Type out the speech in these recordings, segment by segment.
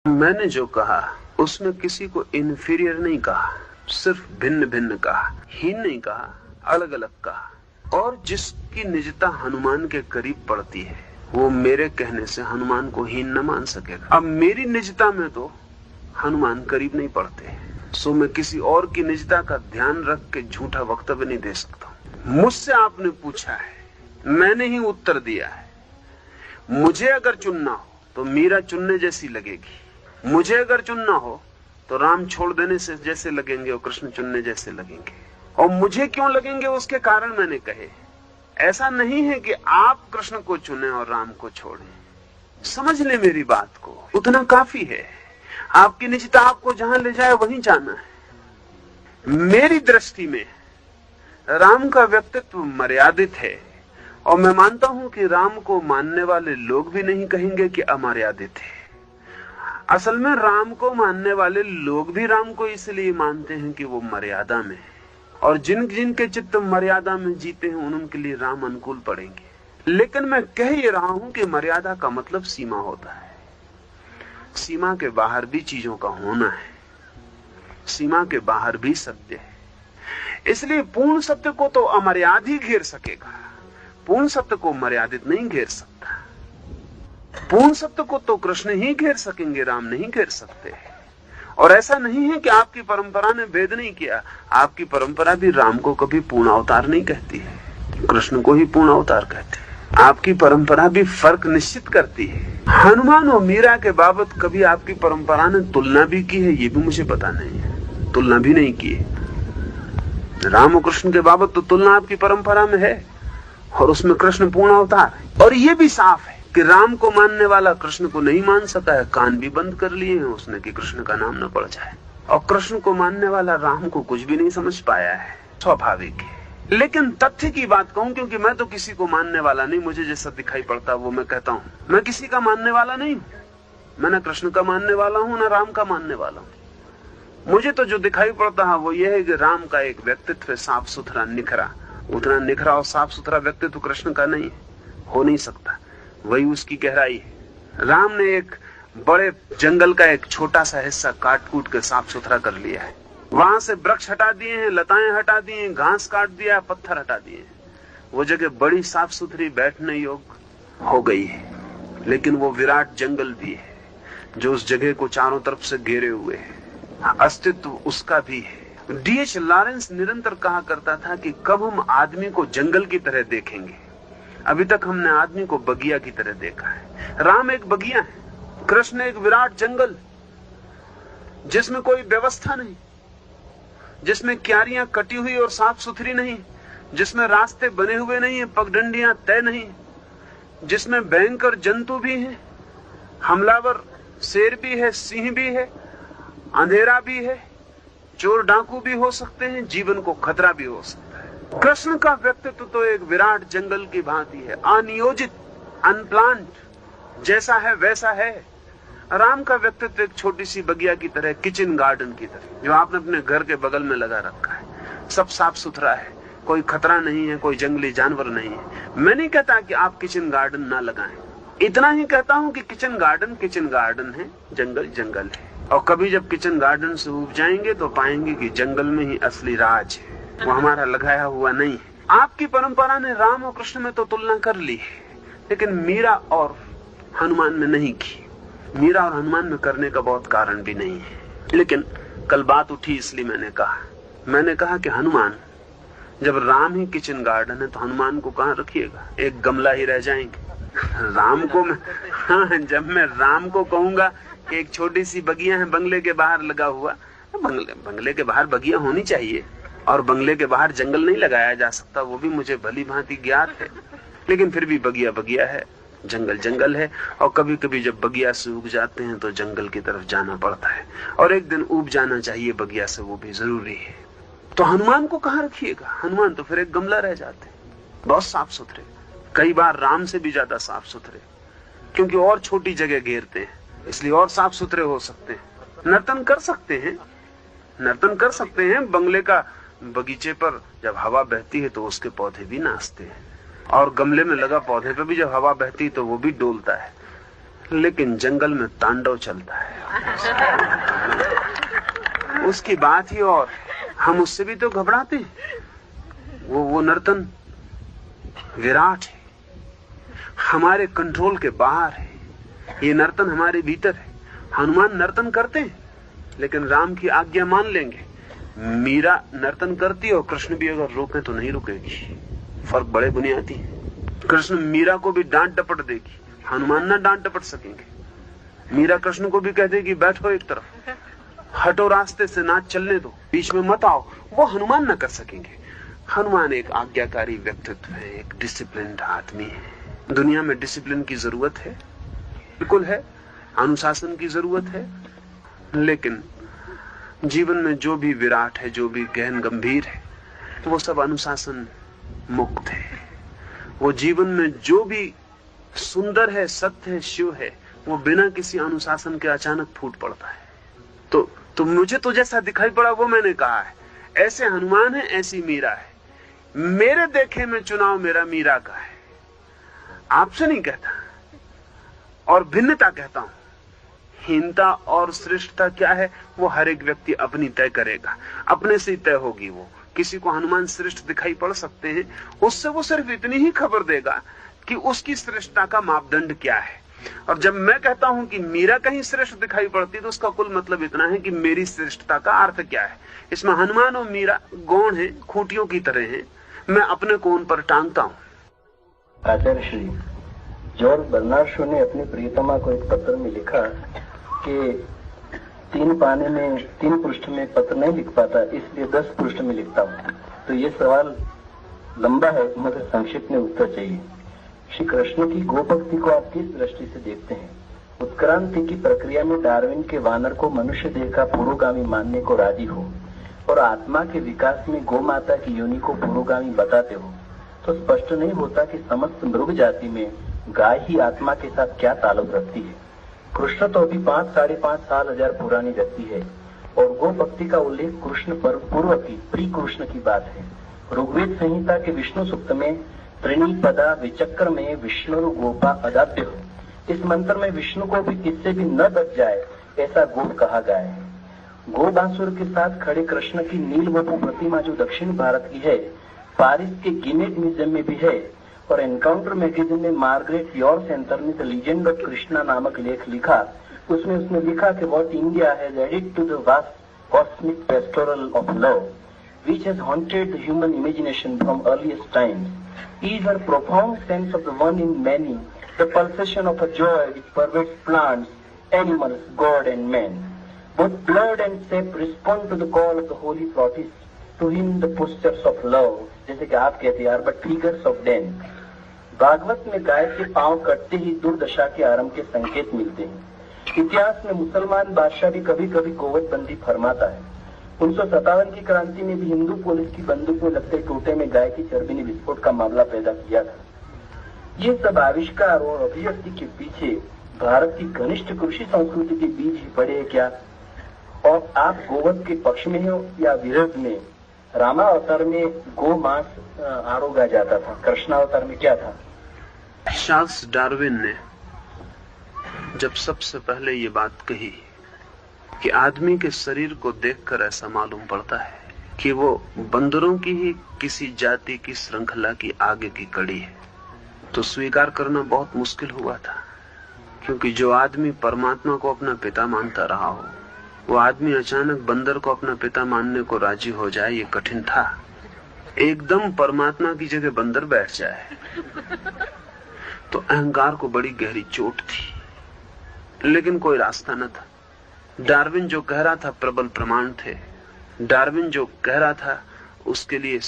मैंने जो कहा उसमें किसी को इन्फीरियर नहीं कहा, सिर्फ भिन्न भिन्न कहा, हीन नहीं कहा, अलग अलग कहा। और जिसकी निजता हनुमान के करीब पड़ती है वो मेरे कहने से हनुमान को हीन न मान सकेगा। अब मेरी निजता में तो हनुमान करीब नहीं पड़ते, सो मैं किसी और की निजता का ध्यान रख के झूठा वक्तव्य नहीं दे सकता। मुझसे आपने पूछा है, मैंने ही उत्तर दिया है। मुझे अगर चुनना हो तो मीरा चुनने जैसी लगेगी, मुझे अगर चुनना हो तो राम छोड़ देने से जैसे लगेंगे और कृष्ण चुनने जैसे लगेंगे। और मुझे क्यों लगेंगे उसके कारण मैंने कहे। ऐसा नहीं है कि आप कृष्ण को चुने और राम को छोड़ें। समझ ले मेरी बात को, उतना काफी है। आपकी निजता आपको जहां ले जाए वहीं जाना है। मेरी दृष्टि में राम का व्यक्तित्व मर्यादित है और मैं मानता हूं कि राम को मानने वाले लोग भी नहीं कहेंगे कि अमर्यादित है। असल में राम को मानने वाले लोग भी राम को इसलिए मानते हैं कि वो मर्यादा में है, और जिनके चित्त मर्यादा में जीते हैं उनके लिए राम अनुकूल पड़ेंगे। लेकिन मैं कह ये रहा हूं कि मर्यादा का मतलब सीमा होता है। सीमा के बाहर भी चीजों का होना है, सीमा के बाहर भी सत्य है। इसलिए पूर्ण सत्य को तो अमर्याद ही घेर सकेगा, पूर्ण सत्य को मर्यादित नहीं घेर सकता। पूर्ण सत्य को तो कृष्ण ही घेर सकेंगे, राम नहीं घेर सकते। और ऐसा नहीं है कि आपकी परंपरा ने भेद नहीं किया। आपकी परंपरा भी राम को कभी पूर्ण अवतार नहीं कहती है, कृष्ण को ही पूर्ण अवतार कहती है। आपकी परंपरा भी फर्क निश्चित करती है। हनुमान और मीरा के बाबत कभी आपकी परंपरा ने तुलना भी की है, ये भी मुझे पता नहीं है। तुलना भी नहीं की है। राम और कृष्ण के बाबत तो तुलना आपकी परंपरा में है, और उसमें कृष्ण पूर्ण अवतार है। और ये भी साफ है कि राम को मानने वाला कृष्ण को नहीं मान सका है, कान भी बंद कर लिए हैं उसने कि कृष्ण का नाम न पड़ जाए। और कृष्ण को मानने वाला राम को कुछ भी नहीं समझ पाया है, स्वाभाविक है। लेकिन तथ्य की बात कहूं, क्योंकि मैं तो किसी को मानने वाला नहीं, मुझे जैसा दिखाई पड़ता वो मैं कहता हूं। मैं किसी का मानने वाला नहीं हूं। मैं न कृष्ण का मानने वाला हूं न राम का मानने वाला हूं। मुझे तो जो दिखाई पड़ता है वो ये है कि राम का एक व्यक्तित्व साफ सुथरा निखरा, उतना निखरा और साफ सुथरा व्यक्तित्व कृष्ण का नहीं है, हो नहीं सकता। वही उसकी गहराई है। राम ने एक बड़े जंगल का एक छोटा सा हिस्सा काट कूट के साफ सुथरा कर लिया है। वहां से वृक्ष हटा दिए हैं, लताएं हटा दी हैं, घास काट दिया, पत्थर हटा दिए। वो जगह बड़ी साफ सुथरी, बैठने योग्य हो गई है। लेकिन वो विराट जंगल भी है जो उस जगह को चारों तरफ से घेरे हुए है। अस्तित्व उसका भी है। D.H. लॉरेंस निरंतर कहा करता था कि कब हम आदमी को जंगल की तरह देखेंगे। अभी तक हमने आदमी को बगिया की तरह देखा है। राम एक बगिया है, कृष्ण एक विराट जंगल जिसमें कोई व्यवस्था नहीं, जिसमें क्यारियां कटी हुई और साफ सुथरी नहीं, जिसमें रास्ते बने हुए नहीं है, पगडंडियां तय नहीं, जिसमें भयंकर जंतु भी हैं, हमलावर शेर भी है, सिंह भी है, अंधेरा भी है, चोर डाकू भी हो सकते हैं, जीवन को खतरा भी हो सकता है। कृष्ण का व्यक्तित्व तो एक विराट जंगल की भांति है, अनियोजित, अनप्लान्ड, जैसा है वैसा है। राम का व्यक्तित्व एक छोटी सी बगिया की तरह, किचन गार्डन की तरह, जो आपने अपने घर के बगल में लगा रखा है। सब साफ सुथरा है, कोई खतरा नहीं है, कोई जंगली जानवर नहीं है। मैं नहीं कहता कि आप किचन गार्डन ना लगाएं, इतना ही कहता हूं कि किचन गार्डन है, जंगल जंगल है। और कभी जब किचन गार्डन से उब जाएंगे तो पाएंगे कि जंगल में ही असली राज है, वो हमारा लगाया हुआ नहीं है। आपकी परंपरा ने राम और कृष्ण में तो तुलना कर ली, लेकिन मीरा और हनुमान में नहीं की। मीरा और हनुमान में करने का बहुत कारण भी नहीं है। लेकिन कल बात उठी इसलिए मैंने कहा कि हनुमान, जब राम ही किचन गार्डन है तो हनुमान को कहां रखिएगा, एक गमला ही रह जाएंगे। राम को मैं, हाँ, जब मैं राम को कहूंगा कि एक छोटी सी बगिया है बंगले के बाहर लगा हुआ, बंगले के बाहर बगिया होनी चाहिए और बंगले के बाहर जंगल नहीं लगाया जा सकता, वो भी मुझे भली भांति ज्ञात है। लेकिन फिर भी बगिया बगिया है, जंगल जंगल है। और कभी कभी जब बगिया से उब जाते हैं तो जंगल की तरफ जाना पड़ता है, और एक दिन उब जाना चाहिए बगिया से, वो भी जरूरी है। तो हनुमान को कहां रखिएगा? हनुमान तो फिर एक गमला रह जाते, बहुत साफ सुथरे, कई बार राम से भी ज्यादा साफ सुथरे, क्योंकि और छोटी जगह घेरते हैं, इसलिए और साफ सुथरे हो सकते हैं। नर्तन कर सकते हैं बंगले का बगीचे पर। जब हवा बहती है तो उसके पौधे भी नाचते हैं, और गमले में लगा पौधे पे भी जब हवा बहती तो वो भी डोलता है। लेकिन जंगल में तांडव चलता है, उसकी बात ही और। हम उससे भी तो घबराते हैं। वो नर्तन विराट है, हमारे कंट्रोल के बाहर है। ये नर्तन हमारे भीतर है। हनुमान नर्तन करते हैं, लेकिन राम की आज्ञा मान लेंगे। मीरा नर्तन करती है और कृष्ण भी अगर रोके तो नहीं रुकेगी। फर्क बड़े बुनियादी है। कृष्ण मीरा को भी डांट डपट देगी, हनुमान ना डांट डपट सकेंगे। मीरा कृष्ण को भी कह देगी बैठो एक तरफ, हटो रास्ते से, ना चलने दो, बीच में मत आओ। वो हनुमान ना कर सकेंगे। हनुमान एक आज्ञाकारी व्यक्तित्व है, एक डिसिप्लिन्ड आदमी है। दुनिया में डिसिप्लिन की जरूरत है, बिल्कुल है, अनुशासन की जरूरत है। लेकिन जीवन में जो भी विराट है, जो भी गहन गंभीर है, तो वो सब अनुशासन मुक्त है। वो जीवन में जो भी सुंदर है, सत्य है, शिव है, वो बिना किसी अनुशासन के अचानक फूट पड़ता है। तो मुझे तो जैसा दिखाई पड़ा वो मैंने कहा है। ऐसे हनुमान है, ऐसी मीरा है। मेरे देखे में चुनाव मेरा मीरा का है, आपसे नहीं कहता। और भिन्नता कहता हूं। हीनता और श्रेष्ठता क्या है, वो हर एक व्यक्ति अपनी तय करेगा, अपने से ही तय होगी। वो किसी को हनुमान श्रेष्ठ दिखाई पड़ सकते हैं, उससे वो सिर्फ इतनी ही खबर देगा कि उसकी श्रेष्ठता का मापदंड क्या है। और जब मैं कहता हूं कि मीरा कहीं श्रेष्ठ दिखाई पड़ती, तो उसका कुल मतलब इतना है कि मेरी श्रेष्ठता का अर्थ क्या है। इसमें हनुमान और मीरा गौण है, खूंटियों की तरह हैं। मैं अपने को उन पर टांगता हूं। आचार्य श्री जॉर्ज बर्नार्ड शॉ ने अपनी प्रियतमा को एक पत्र में लिखा कि 3 पृष्ठ में पत्र नहीं लिख पाता, इसलिए 10 पृष्ठ में लिखता हूँ। तो ये सवाल लंबा है, मगर संक्षिप्त में उत्तर चाहिए। श्री कृष्ण की गोभक्ति को आप किस दृष्टि से देखते हैं? उत्क्रांति की प्रक्रिया में डार्विन के वानर को मनुष्य देह का पुरोगामी मानने को राजी हो और आत्मा के विकास में गौ माता की योनि को पुरोगामी बताते हो, तो स्पष्ट नहीं होता कि समस्त मृग जाति में गाय ही आत्मा के साथ क्या ताल्लुक रखती है। कृष्ण तो अभी 5-5.5 साल हजार पुरानी व्यक्ति है और गो भक्ति का उल्लेख कृष्ण पूर्व की प्री कृष्ण की बात है। ऋग्वेद संहिता के विष्णु सूक्त में त्रिणी पदा विचक्र में विष्णु गोपा अदाप्य हो, इस मंत्र में विष्णु को भी किससे भी न बच जाए ऐसा गोप कहा गया है। गो बांसुर के साथ खड़े कृष्ण की नील वपु प्रतिमा जो दक्षिण भारत की है, पारिस के गिनेट म्यूजियम में भी है। और एनकाउंटर मैगजीन में मार्गरेट योर सेंटर ने द लीजेंड ऑफ कृष्णा नामक लेख लिखा। उसमें उसने लिखा कि what India has added to the vast cosmic pastoral of love which has haunted the human imagination from earliest times is her profound sense of the one in many, the pulsation of a joy which pervades plants, animals, God and man. Both blood and sap respond to the call of the holy protist, to him the postures of love, जैसे कि आप कहते हैं, but figures of death. Bhagavat में गाय के पांव कटते ही दुर्दशा के आरंभ के संकेत मिलते हैं। इतिहास में मुसलमान बादशाह भी कभी कभी गोवध बंदी फरमाता है। 1957 की क्रांति में भी हिंदू पुलिस की बंदूक में लगते टोटे में गाय की चर्बी ने विस्फोट का मामला पैदा किया था। ये सब आविष्कार और अभिव्यक्ति के पीछे भारत की घनिष्ठ कृषि संस्कृति के बीज ही पड़े हैं क्या? और आप गोवध के पक्ष में हो या विरोध में? रामावतार में गो मांस आरोगा जाता था, कृष्णावतार में क्या था? चार्ल्स डार्विन ने जब सबसे पहले ये बात कही कि आदमी के शरीर को देखकर ऐसा मालूम पड़ता है कि वो बंदरों की ही किसी जाति की श्रृंखला की आगे की कड़ी है, तो स्वीकार करना बहुत मुश्किल हुआ था। क्योंकि जो आदमी परमात्मा को अपना पिता मानता रहा हो, वो आदमी अचानक बंदर को अपना पिता मानने को राजी हो जाए, ये कठिन था। एकदम परमात्मा की जगह बंदर बैठ जाए तो अहंकार को बड़ी गहरी चोट थी, लेकिन कोई रास्ता न था। डार्विन जो कह रहा था प्रबल प्रमाण थे। डार्विन जो कह रहा था उसके लिए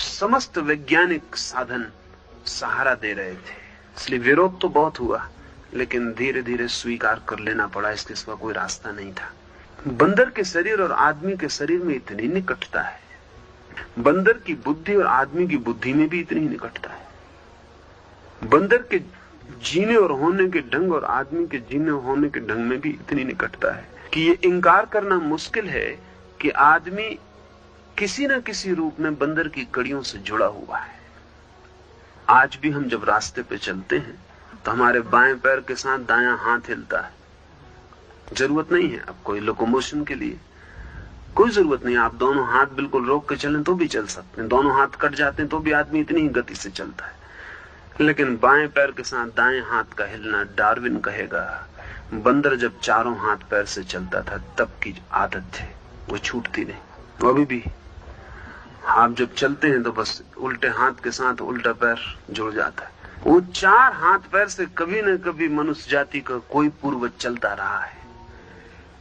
समस्त वैज्ञानिक साधन सहारा दे रहे थे। इसलिए विरोध तो बहुत हुआ, लेकिन धीरे धीरे स्वीकार कर लेना पड़ा, इसके सिवा कोई रास्ता नहीं था। बंदर के शरीर और आदमी के शरीर में इतनी निकटता है, बंदर की बुद्धि और आदमी की बुद्धि में भी इतनी निकटता है, बंदर के जीने और होने के ढंग और आदमी के जीने और होने के ढंग में भी इतनी निकटता है कि ये इनकार करना मुश्किल है कि आदमी किसी न किसी रूप में बंदर की कड़ियों से जुड़ा हुआ है। आज भी हम जब रास्ते पे चलते हैं तो हमारे बाएं पैर के साथ दायां हाथ हिलता है। जरूरत नहीं है अब कोई लोकोमोशन के लिए, कोई जरूरत नहीं। आप दोनों हाथ बिल्कुल रोक के चलें तो भी चल सकते हैं, दोनों हाथ कट जाते हैं तो भी आदमी इतनी ही गति से चलता है। लेकिन बाएं पैर के साथ दाएं हाथ का हिलना, डार्विन कहेगा बंदर जब चारों हाथ पैर से चलता था तब की आदत थी, वो छूटती नहीं। वो अभी भी आप जब चलते हैं तो बस उल्टे हाथ के साथ उल्टा पैर जुड़ जाता है। वो चार हाथ पैर से कभी न कभी मनुष्य जाति का कोई पूर्वज चलता रहा है,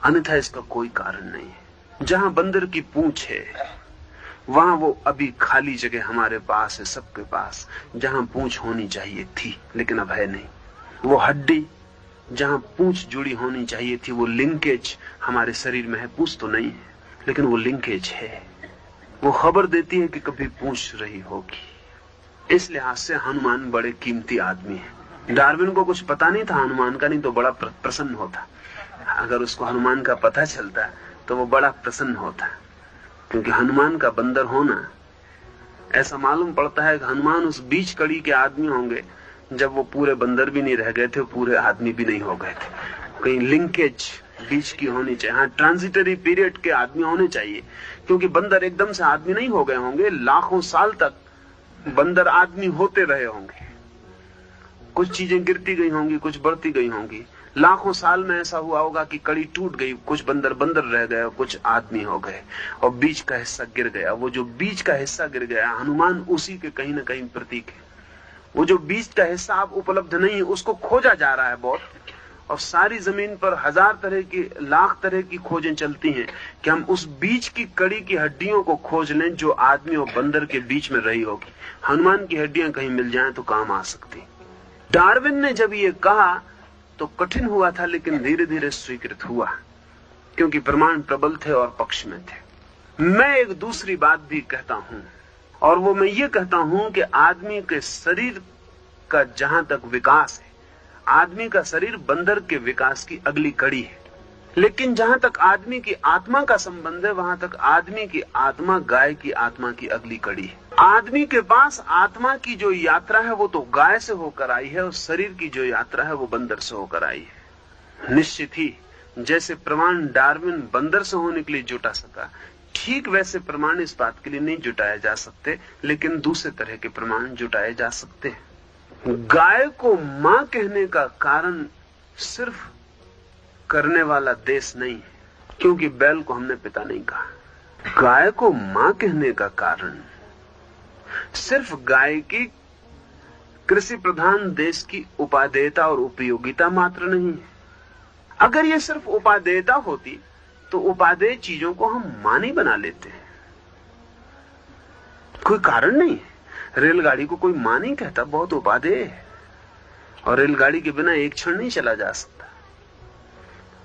अन्यथा इसका कोई कारण नहीं है। जहां बंदर की पूंछ है वहां वो अभी खाली जगह हमारे पास है, सबके पास, जहां पूंछ होनी चाहिए थी लेकिन अब है नहीं। वो हड्डी जहां पूंछ जुड़ी होनी चाहिए थी, वो लिंकेज हमारे शरीर में है। पूंछ तो नहीं है लेकिन वो लिंकेज है, वो खबर देती है कि कभी पूंछ रही होगी। इस लिहाज से हनुमान बड़े कीमती आदमी है। डार्विन को कुछ पता नहीं था हनुमान का, नहीं तो बड़ा प्रसन्न होता। अगर उसको हनुमान का पता चलता तो वो बड़ा प्रसन्न होता, क्योंकि हनुमान का बंदर होना, ऐसा मालूम पड़ता है कि हनुमान उस बीच कड़ी के आदमी होंगे जब वो पूरे बंदर भी नहीं रह गए थे, पूरे आदमी भी नहीं हो गए थे। कहीं लिंकेज बीच की होनी चाहिए। हाँ, ट्रांजिटरी पीरियड के आदमी होने चाहिए, क्योंकि बंदर एकदम से आदमी नहीं हो गए होंगे। लाखों साल तक बंदर आदमी होते रहे होंगे, कुछ चीजें गिरती गई होंगी, कुछ बढ़ती गई होंगी। लाखों साल में ऐसा हुआ होगा कि कड़ी टूट गई, कुछ बंदर बंदर रह गए, कुछ आदमी हो गए और बीच का हिस्सा गिर गया। वो जो बीच का हिस्सा गिर गया, हनुमान उसी के कहीं ना कहीं प्रतीक है। वो जो बीच का हिस्सा अब उपलब्ध नहीं है, उसको खोजा जा रहा है बहुत, और सारी जमीन पर हजार तरह की, लाख तरह की खोजें चलती हैं कि हम उस बीच की कड़ी की हड्डियों को खोज लें जो आदमी और बंदर के बीच में रही होगी। हनुमान की हड्डियां कहीं मिल जाएं तो काम आ सकती। डार्विन ने जब ये कहा तो कठिन हुआ था, लेकिन धीरे धीरे स्वीकृत हुआ, क्योंकि प्रमाण प्रबल थे और पक्ष में थे। मैं एक दूसरी बात भी कहता हूं, और वो मैं ये कहता हूं कि आदमी के शरीर का जहां तक विकास है, आदमी का शरीर बंदर के विकास की अगली कड़ी है। लेकिन जहां तक आदमी की आत्मा का संबंध है, वहां तक आदमी की आत्मा गाय की आत्मा की अगली कड़ी है। आदमी के पास आत्मा की जो यात्रा है वो तो गाय से होकर आई है, और शरीर की जो यात्रा है वो बंदर से होकर आई है। निश्चित ही जैसे प्रमाण डार्विन बंदर से होने के लिए जुटा सका, ठीक वैसे प्रमाण इस बात के लिए नहीं जुटाए जा सकते, लेकिन दूसरे तरह के प्रमाण जुटाए जा सकते हैं। गाय को मां कहने का कारण सिर्फ करने वाला देश नहीं है, क्योंकि बैल को हमने पिता नहीं कहा। गाय को मां कहने का कारण सिर्फ गाय की कृषि प्रधान देश की उपादेयता और उपयोगिता मात्र नहीं है। अगर ये सिर्फ उपादेयता होती तो उपादेय चीजों को हम मां नहीं बना लेते हैं, कोई कारण नहीं है। रेलगाड़ी को कोई मां नहीं कहता, बहुत उपादेय है, और रेलगाड़ी के बिना एक क्षण नहीं चला जा सकता।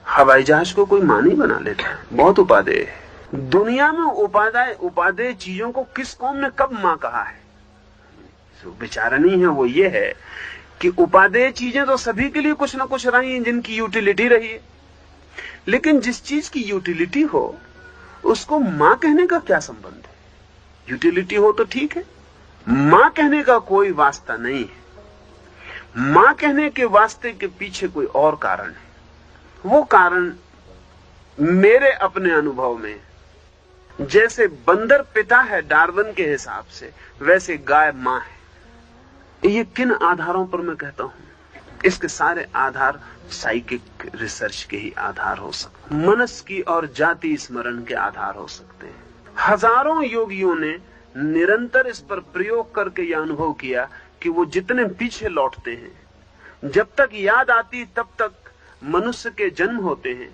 हवाई जहाज को कोई मां नहीं बना लेता, बहुत उपादेय है। दुनिया में उपादेय चीजों को किस कौम ने कब मां कहा है? जो विचार नहीं है वो ये है कि उपादेय चीजें तो सभी के लिए कुछ ना कुछ रही हैं जिनकी यूटिलिटी रही है, लेकिन जिस चीज की यूटिलिटी हो उसको मां कहने का क्या संबंध है? यूटिलिटी हो तो ठीक है, मां कहने का कोई वास्ता नहीं है। मां कहने के वास्ते के पीछे कोई और कारण है। वो कारण मेरे अपने अनुभव में, जैसे बंदर पिता है डार्विन के हिसाब से, वैसे गाय मां है। ये किन आधारों पर मैं कहता हूं? इसके सारे आधार साइकिक रिसर्च के ही आधार हो सकते, मनस की और जाति स्मरण के आधार हो सकते हैं। हजारों योगियों ने निरंतर इस पर प्रयोग करके यह अनुभव किया कि वो जितने पीछे लौटते हैं, जब तक याद आती तब तक मनुष्य के जन्म होते हैं,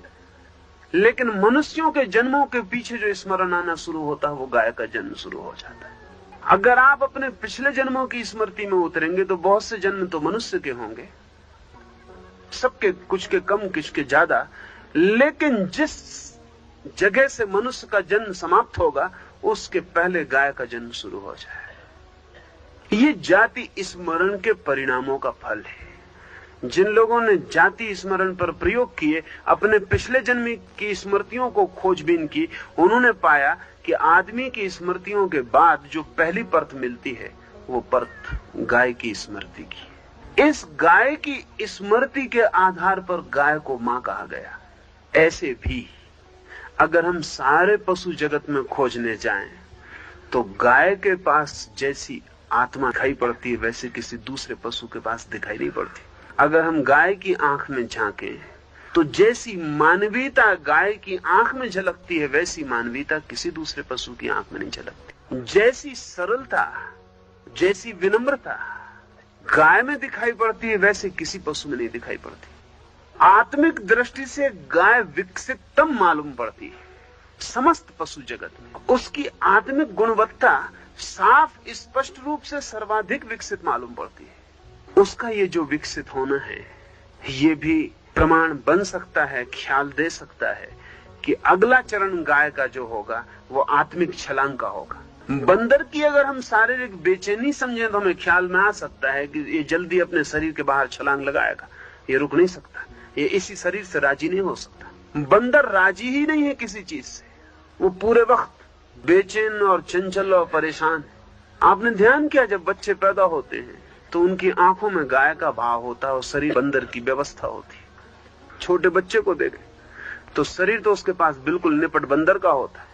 लेकिन मनुष्यों के जन्मों के पीछे जो स्मरण आना शुरू होता है वो गाय का जन्म शुरू हो जाता है। अगर आप अपने पिछले जन्मों की स्मृति में उतरेंगे तो बहुत से जन्म तो मनुष्य के होंगे, सबके, कुछ के कम कुछ के ज्यादा, लेकिन जिस जगह से मनुष्य का जन्म समाप्त होगा उसके पहले गाय का जन्म शुरू हो जाए। ये जाति स्मरण के परिणामों का फल है। जिन लोगों ने जाति स्मरण पर प्रयोग किए, अपने पिछले जन्म की स्मृतियों को खोजबीन की, उन्होंने पाया कि आदमी की स्मृतियों के बाद जो पहली परत मिलती है वो परत गाय की स्मृति की। इस गाय की स्मृति के आधार पर गाय को मां कहा गया। ऐसे भी अगर हम सारे पशु जगत में खोजने जाएं तो गाय के पास जैसी आत्मा दिखाई पड़ती है वैसे किसी दूसरे पशु के पास दिखाई नहीं पड़ती। अगर हम गाय की आंख में झांकें तो जैसी मानवीयता गाय की आंख में झलकती है वैसी मानवीयता किसी दूसरे पशु की आंख में नहीं झलकती। जैसी सरलता, जैसी विनम्रता गाय में दिखाई पड़ती है वैसे किसी पशु में नहीं दिखाई पड़ती। आत्मिक दृष्टि से गाय विकसिततम मालूम पड़ती है समस्त पशु जगत में। उसकी आत्मिक गुणवत्ता साफ स्पष्ट रूप से सर्वाधिक विकसित मालूम पड़ती है। उसका ये जो विकसित होना है ये भी प्रमाण बन सकता है, ख्याल दे सकता है कि अगला चरण गाय का जो होगा वो आत्मिक छलांग का होगा। बंदर की अगर हम शारीरिक बेचैनी समझें तो हमें ख्याल में आ सकता है कि ये जल्दी अपने शरीर के बाहर छलांग लगाएगा, ये रुक नहीं सकता, ये इसी शरीर से राजी नहीं हो सकता। बंदर राजी ही नहीं है किसी चीज से, वो पूरे वक्त बेचैन और चंचल और परेशान है। आपने ध्यान किया जब बच्चे पैदा होते हैं तो उनकी आंखों में गाय का भाव होता है और शरीर बंदर की व्यवस्था होती है। छोटे बच्चे को देखें तो शरीर तो उसके पास बिल्कुल निपट बंदर का होता है,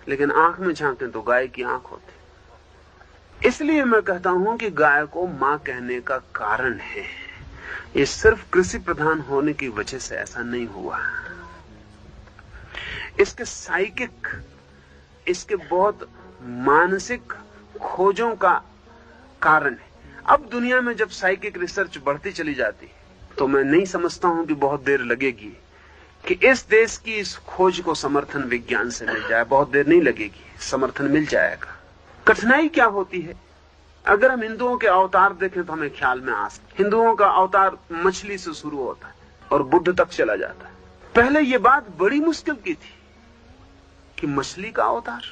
लेकिन आंख में झांकें तो गाय की आंख होती है। इसलिए मैं कहता हूं कि गाय को मां कहने का कारण है ये सिर्फ कृषि प्रधान होने की वजह से ऐसा नहीं हुआ। इसके साइकिक, इसके बहुत मानसिक खोजों का कारण है। अब दुनिया में जब साइकिक रिसर्च बढ़ती चली जाती है तो मैं नहीं समझता हूं कि बहुत देर लगेगी कि इस देश की इस खोज को समर्थन विज्ञान से मिल जाए। बहुत देर नहीं लगेगी, समर्थन मिल जाएगा। कठिनाई क्या होती है? अगर हम हिंदुओं के अवतार देखें तो हमें ख्याल में आ सकता है हिंदुओं का अवतार मछली से शुरू होता है और बुद्ध तक चला जाता है। पहले ये बात बड़ी मुश्किल की थी कि मछली का अवतार,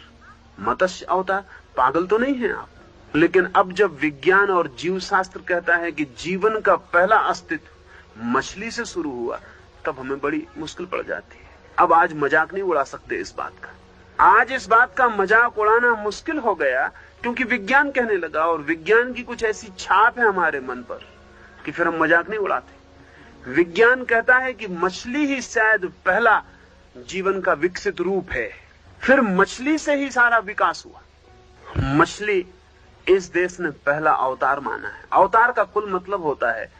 मत्स्य अवतार, पागल तो नहीं है आप? लेकिन अब जब विज्ञान और जीव शास्त्र कहता है कि जीवन का पहला अस्तित्व मछली से शुरू हुआ तब हमें बड़ी मुश्किल पड़ जाती है। अब आज मजाक नहीं उड़ा सकते इस बात का। आज इस बात का मजाक उड़ाना मुश्किल हो गया क्योंकि विज्ञान कहने लगा और विज्ञान की कुछ ऐसी छाप है हमारे मन पर कि फिर हम मजाक नहीं उड़ाते। विज्ञान कहता है कि मछली ही शायद पहला जीवन का विकसित रूप है, फिर मछली से ही सारा विकास हुआ। मछली इस देश ने पहला अवतार माना है। अवतार का कुल मतलब होता है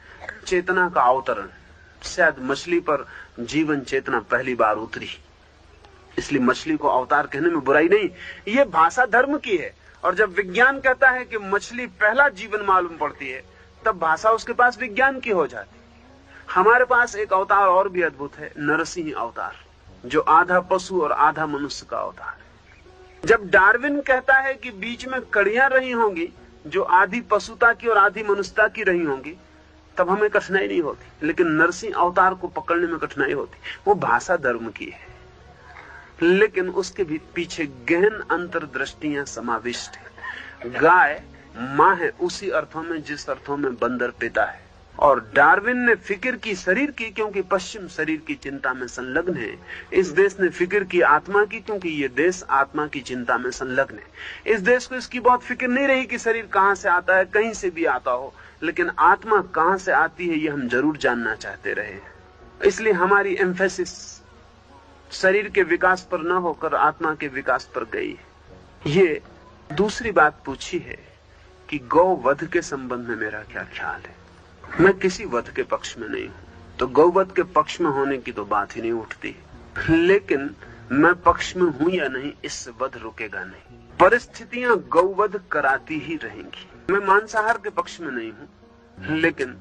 चेतना का अवतरण। शायद मछली पर जीवन चेतना पहली बार उतरी, इसलिए मछली को अवतार कहने में बुराई नहीं। ये भाषा धर्म की है और जब विज्ञान कहता है कि मछली पहला जीवन मालूम पड़ती है तब भाषा उसके पास विज्ञान की हो जाती। हमारे पास एक अवतार और भी अद्भुत है, नरसिंह अवतार, जो आधा पशु और आधा मनुष्य का अवतार है। जब डार्विन कहता है कि बीच में कड़ियां रही होंगी जो आधी पशुता की और आधी मनुष्यता की रही होंगी तब हमें कठिनाई नहीं होती, लेकिन नरसिंह अवतार को पकड़ने में कठिनाई होती। वो भाषा धर्म की है लेकिन उसके भी पीछे गहन अंतर्दृष्टियां समाविष्ट है। गाय मां है उसी अर्थों में जिस अर्थों में बंदर पिता है। और डार्विन ने फिक्र की शरीर की क्योंकि पश्चिम शरीर की चिंता में संलग्न है। इस देश ने फिक्र की आत्मा की क्योंकि ये देश आत्मा की चिंता में संलग्न है। इस देश को इसकी बहुत फिक्र नहीं रही कि शरीर कहां से आता है, कहीं से भी आता हो, लेकिन आत्मा कहां से आती है ये हम जरूर जानना चाहते रहे। इसलिए हमारी एम्फेसिस शरीर के विकास पर न होकर आत्मा के विकास पर गई। ये दूसरी बात पूछी है कि गौ वध के संबंध में मेरा क्या ख्याल है। मैं किसी वध के पक्ष में नहीं हूं, तो गौवध के पक्ष में होने की तो बात ही नहीं उठती। लेकिन मैं पक्ष में हूं या नहीं इससे वध रुकेगा नहीं। परिस्थितियां गौवध कराती ही रहेंगी। मैं मांसाहार के पक्ष में नहीं हूं, लेकिन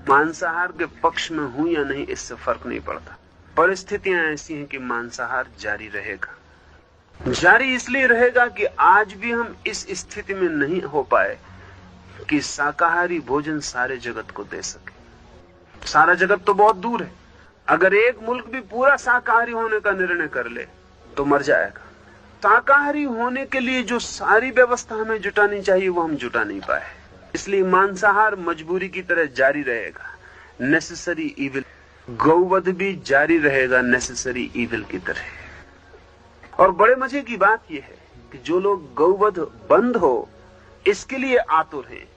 मांसाहार के पक्ष में हूं या नहीं इससे फर्क नहीं पड़ता। परिस्थितियां ऐसी हैं कि मांसाहार जारी रहेगा। जारी इसलिए रहेगा कि आज भी हम इस स्थिति में नहीं हो पाए कि शाकाहारी भोजन सारे जगत को दे सके। सारा जगत तो बहुत दूर है। अगर एक मुल्क भी पूरा शाकाहारी होने का निर्णय कर ले तो मर जाएगा। शाकाहारी होने के लिए जो सारी व्यवस्था हमें जुटानी चाहिए वो हम जुटा नहीं पाए। इसलिए मांसाहार मजबूरी की तरह जारी रहेगा, नेसेसरी इविल। गौवध भी जारी रहेगा नेसेसरी इविल की तरह। और बड़े मजे की बात यह है कि जो लोग गौवध बंद हो इसके लिए आतुर हैं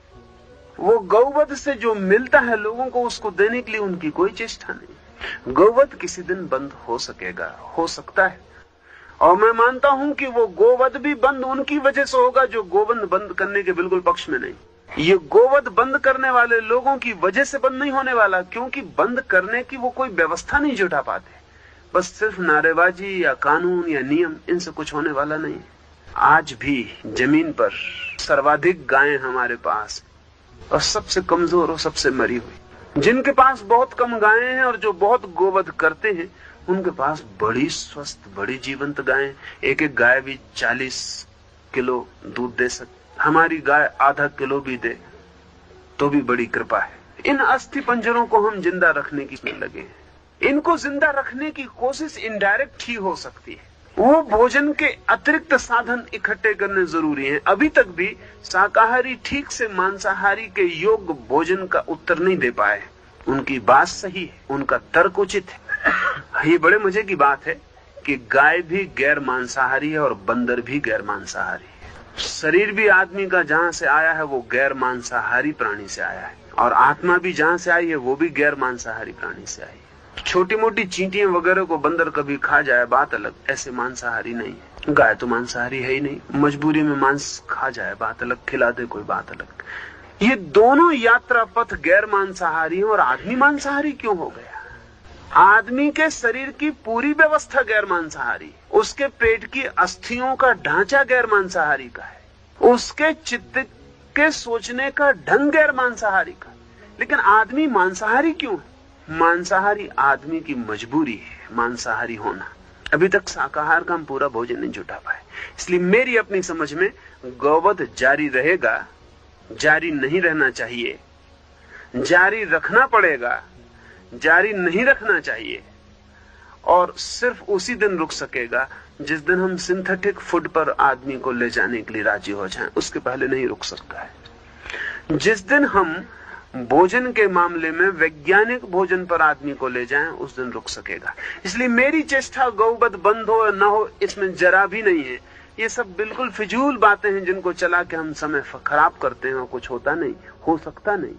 वो गौवध से जो मिलता है लोगों को, उसको देने के लिए उनकी कोई चेष्टा नहीं। गौवध किसी दिन बंद हो सकेगा, हो सकता है, और मैं मानता हूं कि वो गोवध भी बंद उनकी वजह से होगा जो गोवध बंद करने के बिल्कुल पक्ष में नहीं। ये गोवध बंद करने वाले लोगों की वजह से बंद नहीं होने वाला, क्योंकि बंद करने की वो कोई व्यवस्था नहीं जुटा पाते। बस सिर्फ नारेबाजी या कानून या नियम, इनसे कुछ होने वाला नहीं। आज भी जमीन पर सर्वाधिक गायें हमारे पास, और सबसे कमजोर और सबसे मरी हुई। जिनके पास बहुत कम गायें हैं और जो बहुत गोवध करते हैं, उनके पास बड़ी स्वस्थ, बड़ी जीवंत गायें। एक एक गाय भी 40 किलो दूध दे सकती। हमारी गाय आधा किलो भी दे तो भी बड़ी कृपा है। इन अस्थि पंजरों को हम जिंदा रखने की में लगे हैं। इनको जिंदा रखने की कोशिश इनडायरेक्ट ही हो सकती है। वो भोजन के अतिरिक्त साधन इकट्ठे करने जरूरी हैं। अभी तक भी शाकाहारी ठीक से मांसाहारी के योग्य भोजन का उत्तर नहीं दे पाए। उनकी बात सही है, उनका तर्क उचित है। ये बड़े मजे की बात है कि गाय भी गैर मांसाहारी है और बंदर भी गैर मांसाहारी है। शरीर भी आदमी का जहां से आया है वो गैर मांसाहारी प्राणी से आया है, और आत्मा भी जहां से आई है वो भी गैर मांसाहारी प्राणी से आई है। छोटी मोटी चींटियां वगैरह को बंदर कभी खा जाए बात अलग, ऐसे मांसाहारी नहीं है। गाय तो मांसाहारी है ही नहीं, मजबूरी में मांस खा जाए बात अलग, खिला दे कोई बात अलग। ये दोनों यात्रा पथ गैर मांसाहारी है, और आदमी मांसाहारी क्यों हो गया? आदमी के शरीर की पूरी व्यवस्था गैर मांसाहारी, उसके पेट की अस्थियों का ढांचा गैर मांसाहारी का है, उसके चित्त के सोचने का ढंग गैर मांसाहारी का। लेकिन आदमी मांसाहारी क्यों है? मांसाहारी आदमी की मजबूरी है मांसाहारी होना। अभी तक शाकाहार का हम पूरा भोजन नहीं जुटा पाए। इसलिए मेरी अपनी समझ में गौवध जारी रहेगा, जारी नहीं रहना चाहिए, जारी रखना पड़ेगा, जारी नहीं रखना चाहिए, और सिर्फ उसी दिन रुक सकेगा जिस दिन हम सिंथेटिक फूड पर आदमी को ले जाने के लिए राजी हो जाएं। उसके पहले नहीं रुक सकता है। जिस दिन हम भोजन के मामले में वैज्ञानिक भोजन पर आदमी को ले जाएं, उस दिन रुक सकेगा। इसलिए मेरी चेष्टा गौवध बंद हो या न हो, इसमें जरा भी नहीं है। ये सब बिल्कुल फिजूल बातें हैं जिनको चला के हम समय खराब करते हैं और कुछ होता नहीं, हो सकता नहीं।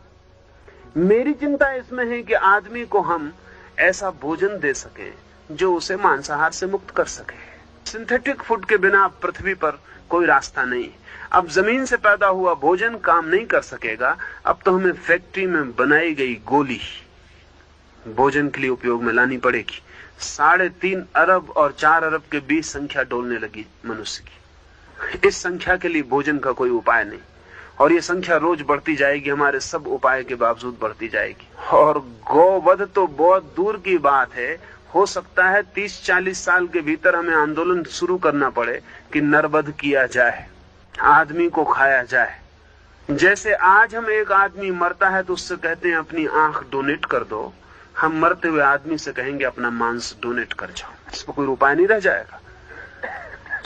मेरी चिंता इसमें है कि आदमी को हम ऐसा भोजन दे सके जो उसे मांसाहार से मुक्त कर सके। सिंथेटिक फूड के बिना पृथ्वी पर कोई रास्ता नहीं। अब जमीन से पैदा हुआ भोजन काम नहीं कर सकेगा। अब तो हमें फैक्ट्री में बनाई गई गोली भोजन के लिए उपयोग में लानी पड़ेगी। 3.5 अरब और 4 अरब के बीच संख्या डोलने लगी मनुष्य की। इस संख्या के लिए भोजन का कोई उपाय नहीं, और ये संख्या रोज बढ़ती जाएगी, हमारे सब उपाय के बावजूद बढ़ती जाएगी। और गौवध तो बहुत दूर की बात है। हो सकता है 30-40 साल के भीतर हमें आंदोलन शुरू करना पड़े कि नरवध किया जाए, आदमी को खाया जाए। जैसे आज हम एक आदमी मरता है तो उससे कहते हैं अपनी आंख डोनेट कर दो, हम मरते हुए आदमी से कहेंगे अपना मांस डोनेट कर जाओ। इस पर कोई उपाय नहीं रह जाएगा।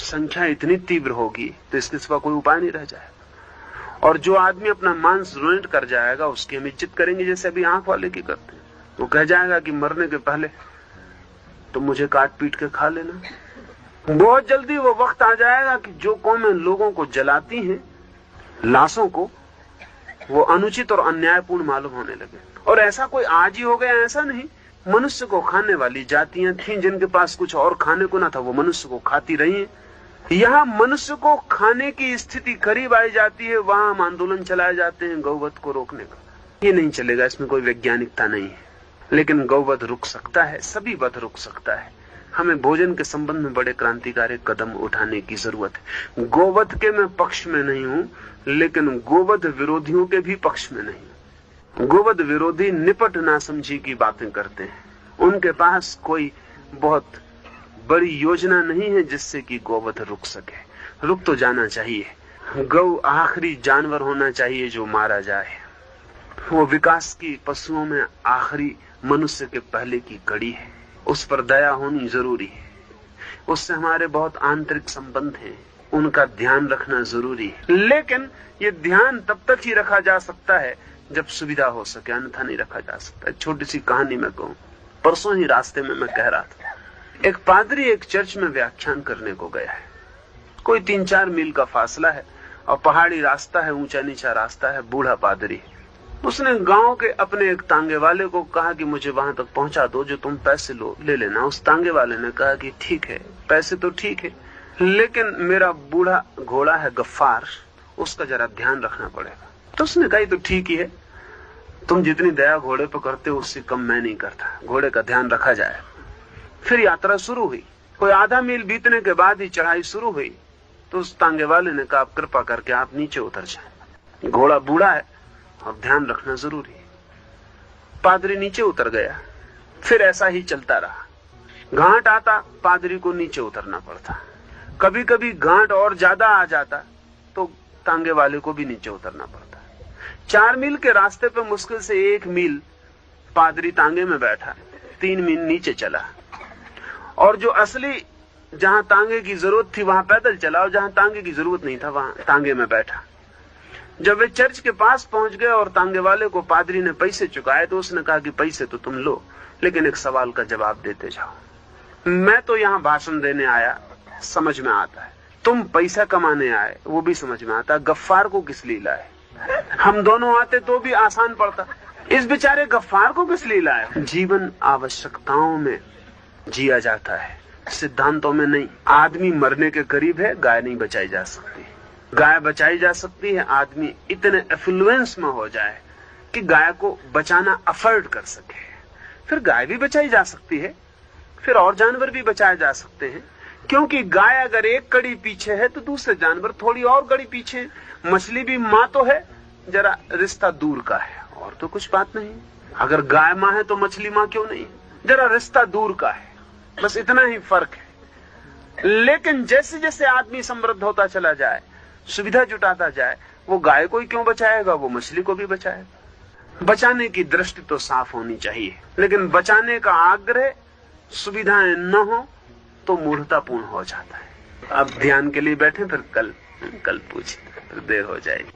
संख्या इतनी तीव्र होगी तो इसके सिवा कोई उपाय नहीं रह जाएगा। और जो आदमी अपना मांस डोनेट कर जाएगा उसकी हम इज्जत करेंगे, जैसे अभी आंख वाले की करते हैं। वो कह जाएगा कि मरने के पहले तो मुझे काट पीट के खा लेना। बहुत जल्दी वो वक्त आ जाएगा कि जो कौमें लोगों को जलाती हैं, लाशों को, वो अनुचित और अन्यायपूर्ण मालूम होने लगे। और ऐसा कोई आज ही हो गया ऐसा नहीं। मनुष्य को खाने वाली जातियां थीं जिनके पास कुछ और खाने को ना था, वो मनुष्य को खाती रही हैं। यहाँ मनुष्य को खाने की स्थिति करीब आई जाती है, वहां हम आंदोलन चलाए जाते हैं गौवध को रोकने का। ये नहीं चलेगा, इसमें कोई वैज्ञानिकता नहीं है। लेकिन गौवध रुक सकता है, सभी वध रुक सकता है। हमें भोजन के संबंध में बड़े क्रांतिकारी कदम उठाने की जरूरत है। गोवध के मैं पक्ष में नहीं हूं, लेकिन गोवध विरोधियों के भी पक्ष में नहीं। गोवध विरोधी निपट नासमझी की बातें करते हैं। उनके पास कोई बहुत बड़ी योजना नहीं है जिससे कि गोवध रुक सके। रुक तो जाना चाहिए। गौ आखिरी जानवर होना चाहिए जो मारा जाए। वो विकास की पशुओं में आखिरी मनुष्य के पहले की कड़ी है। उस पर दया होनी जरूरी है। उससे हमारे बहुत आंतरिक संबंध हैं, उनका ध्यान रखना जरूरी है। लेकिन ये ध्यान तब तक ही रखा जा सकता है जब सुविधा हो सके, अन्यथा नहीं रखा जा सकता। छोटी सी कहानी मैं कहूं। परसों ही रास्ते में मैं कह रहा था, एक पादरी एक चर्च में व्याख्यान करने को गया है। कोई 3-4 मील का फासला है और पहाड़ी रास्ता है, ऊंचा नीचा रास्ता है। बूढ़ा पादरी उसने गांव के अपने एक तांगे वाले को कहा कि मुझे वहां तक पहुंचा दो, जो तुम पैसे लो ले लेना। उस तांगे वाले ने कहा कि ठीक है, पैसे तो ठीक है, लेकिन मेरा बूढ़ा घोड़ा है गफ्फार, उसका जरा ध्यान रखना पड़ेगा। तो उसने कहा तो ठीक ही है, तुम जितनी दया घोड़े पर करते हो उससे कम मैं नहीं करता, घोड़े का ध्यान रखा जाए। फिर यात्रा शुरू हुई। कोई आधा मील बीतने के बाद ही चढ़ाई शुरू हुई। तो उस तांगे वाले ने कहा, आप कृपा करके आप नीचे उतर जाए, घोड़ा बूढ़ा है और ध्यान रखना जरूरी है। पादरी नीचे उतर गया। फिर ऐसा ही चलता रहा। घाट आता, पादरी को नीचे उतरना पड़ता। कभी कभी घाट और ज्यादा आ जाता तो तांगे वाले को भी नीचे उतरना पड़ता। 4 मील के रास्ते पे मुश्किल से 1 मील पादरी तांगे में बैठा, 3 मील नीचे चला, और जो असली जहां तांगे की जरूरत थी वहां पैदल चला, और जहां तांगे की जरूरत नहीं था वहां तांगे में बैठा। जब वे चर्च के पास पहुंच गए और तांगे वाले को पादरी ने पैसे चुकाए, तो उसने कहा कि पैसे तो तुम लो, लेकिन एक सवाल का जवाब देते जाओ। मैं तो यहां भाषण देने आया, समझ में आता है, तुम पैसा कमाने आए, वो भी समझ में आता। गफ्फार को किस लिए लाए? हम दोनों आते तो भी आसान पड़ता, इस बेचारे गफ्फार को किस लिए लाए? जीवन आवश्यकताओं में जिया जाता है, सिद्धांतों में नहीं। आदमी मरने के करीब है, गाय नहीं बचाई जा सकती। गाय बचाई जा सकती है आदमी इतने एफ्लुएंस में हो जाए कि गाय को बचाना अफोर्ड कर सके। फिर गाय भी बचाई जा सकती है, फिर और जानवर भी बचाए जा सकते हैं, क्योंकि गाय अगर एक कड़ी पीछे है तो दूसरे जानवर थोड़ी और कड़ी पीछे है। मछली भी माँ तो है, जरा रिश्ता दूर का है, और तो कुछ बात नहीं। अगर गाय माँ है तो मछली माँ क्यों नहीं? जरा रिश्ता दूर का है, बस इतना ही फर्क है। लेकिन जैसे जैसे आदमी समृद्ध होता चला जाए, सुविधा जुटाता जाए, वो गाय को ही क्यों बचाएगा, वो मछली को भी बचाएगा। बचाने की दृष्टि तो साफ होनी चाहिए, लेकिन बचाने का आग्रह सुविधाएं न हो तो मूढ़तापूर्ण हो जाता है। अब ध्यान के लिए बैठे, फिर कल पूछे, फिर देर हो जाएगी।